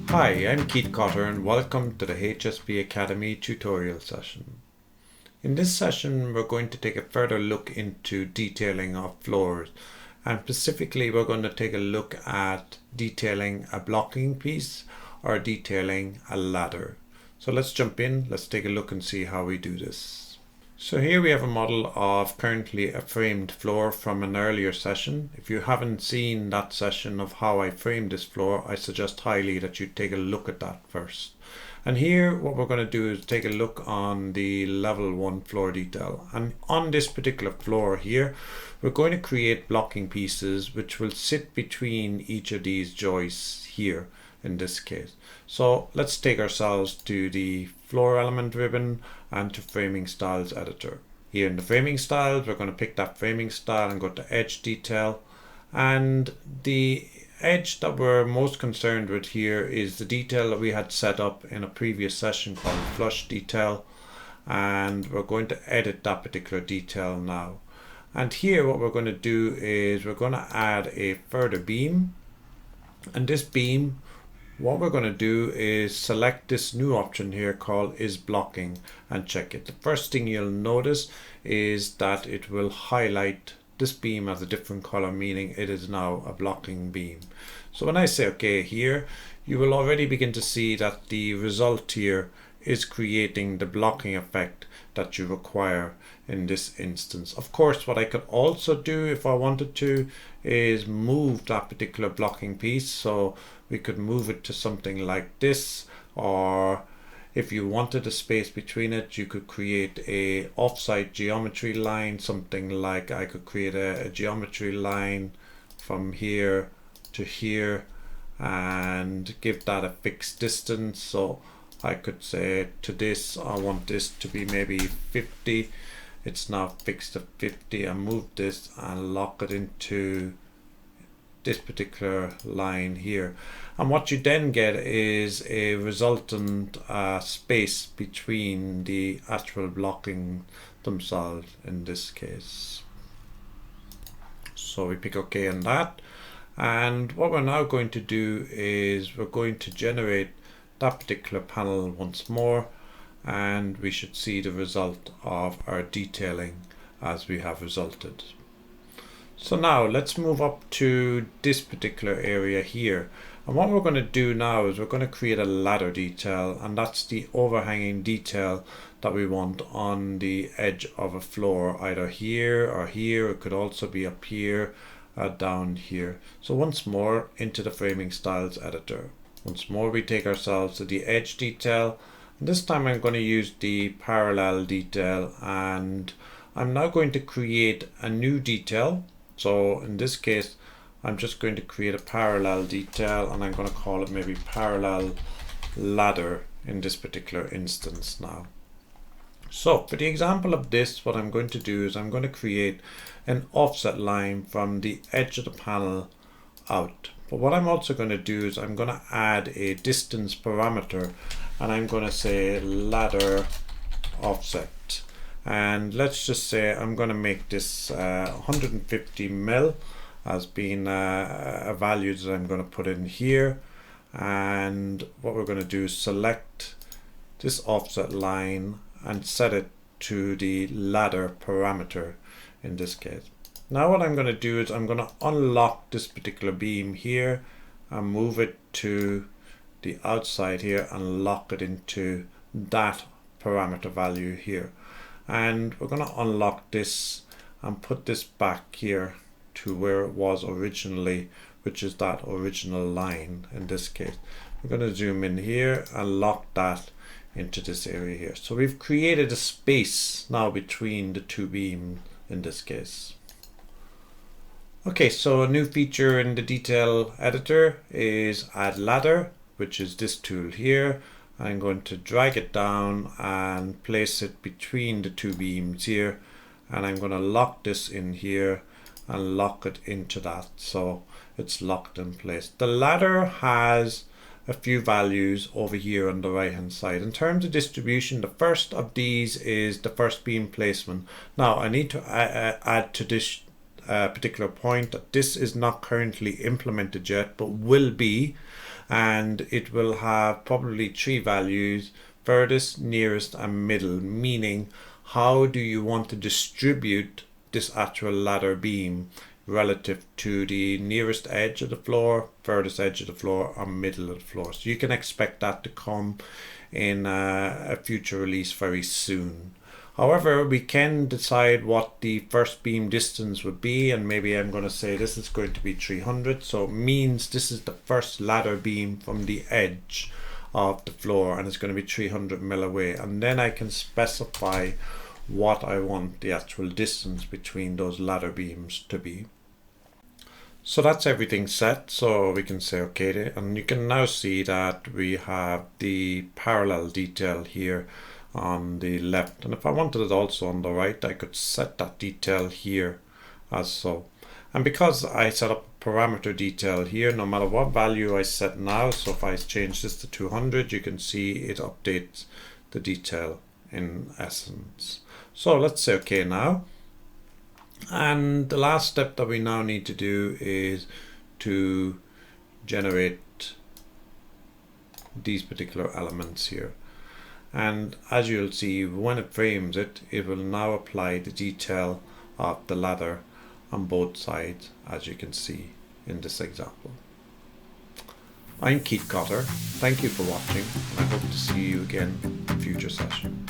Hi, I'm Keith Cotter and welcome to the HSB Academy tutorial session. In this session we're going to take a further look into detailing of floors, and specifically we're going to take a look at detailing a blocking piece or detailing a ladder. So let's jump in, let's take a look and see how we do this. So here we have a model of currently a framed floor from an earlier session. If you haven't seen that session of how I framed this floor, I suggest highly that you take a look at that first. And here what we're going to do is take a look on the level 1 floor detail. And on this particular floor here, we're going to create blocking pieces which will sit between each of these joists here in this case. So let's take ourselves to the floor element ribbon and to framing styles editor. Here in the framing styles, we're going to pick that framing style and go to edge detail, and the edge that we're most concerned with here is the detail that we had set up in a previous session called flush detail, and we're going to edit that particular detail now. And here what we're going to do is we're going to add a further beam, and this beam, what we're going to do is select this new option here called is blocking and check it. The first thing you'll notice is that it will highlight this beam as a different color, meaning it is now a blocking beam. So when I say OK here, you will already begin to see that the result here is creating the blocking effect that you require in this instance. Of course, what I could also do if I wanted to is move that particular blocking piece. So we could move it to something like this, or if you wanted a space between it, you could create a offsite geometry line, something like I could create a geometry line from here to here and give that a fixed distance. So I could say to this, I want this to be maybe 50. It's now fixed at 50, and move this and lock it into this particular line here. And what you then get is a resultant space between the actual blocking themselves in this case. So we pick OK on that, and what we're now going to do is we're going to generate that particular panel once more, and we should see the result of our detailing as we have resulted. So now let's move up to this particular area here, and what we're going to do now is we're going to create a ladder detail, and that's the overhanging detail that we want on the edge of a floor, either here or here. It could also be up here, down here. So once more into the framing styles editor. Once more we take ourselves to the edge detail, and this time I'm going to use the parallel detail, and I'm now going to create a new detail. So in this case I'm just going to create a parallel detail, and I'm going to call it maybe parallel ladder in this particular instance now. So for the example of this, what I'm going to do is I'm going to create an offset line from the edge of the panel out. But what I'm also going to do is I'm going to add a distance parameter, and I'm going to say ladder offset. And let's just say I'm going to make this 150 mil as being a value that I'm going to put in here. And what we're going to do is select this offset line and set it to the ladder parameter in this case. Now what I'm going to do is I'm going to unlock this particular beam here and move it to the outside here and lock it into that parameter value here. And we're going to unlock this and put this back here to where it was originally, which is that original line in this case. We're going to zoom in here and lock that into this area here. So we've created a space now between the two beams in this case. Okay, so a new feature in the detail editor is add ladder, which is this tool here. I'm going to drag it down and place it between the two beams here, and I'm going to lock this in here and lock it into that, so it's locked in place. The ladder has a few values over here on the right hand side. In terms of distribution, the first of these is the first beam placement. Now I need to add to this particular point that this is not currently implemented yet, but will be and it will have probably 3 values: furthest, nearest, and middle, meaning how do you want to distribute this actual ladder beam relative to the nearest edge of the floor, furthest edge of the floor, or middle of the floor. So you can expect that to come in a future release very soon. However, we can decide what the first beam distance would be, and maybe I'm going to say this is going to be 300, so it means this is the first ladder beam from the edge of the floor, and it's going to be 300 mil away, and then I can specify what I want the actual distance between those ladder beams to be. So that's everything set, so we can say OK, and you can now see that we have the parallel detail here on the left, and if I wanted it also on the right, I could set that detail here as so. And because I set up a parameter detail here, no matter what value I set now, so if I change this to 200, you can see it updates the detail in essence. So let's say OK now. And the last step that we now need to do is to generate these particular elements here. And as you'll see, when it frames it, it will now apply the detail of the ladder on both sides, as you can see in this example. I'm Keith Cotter. Thank you for watching, and I hope to see you again in future sessions.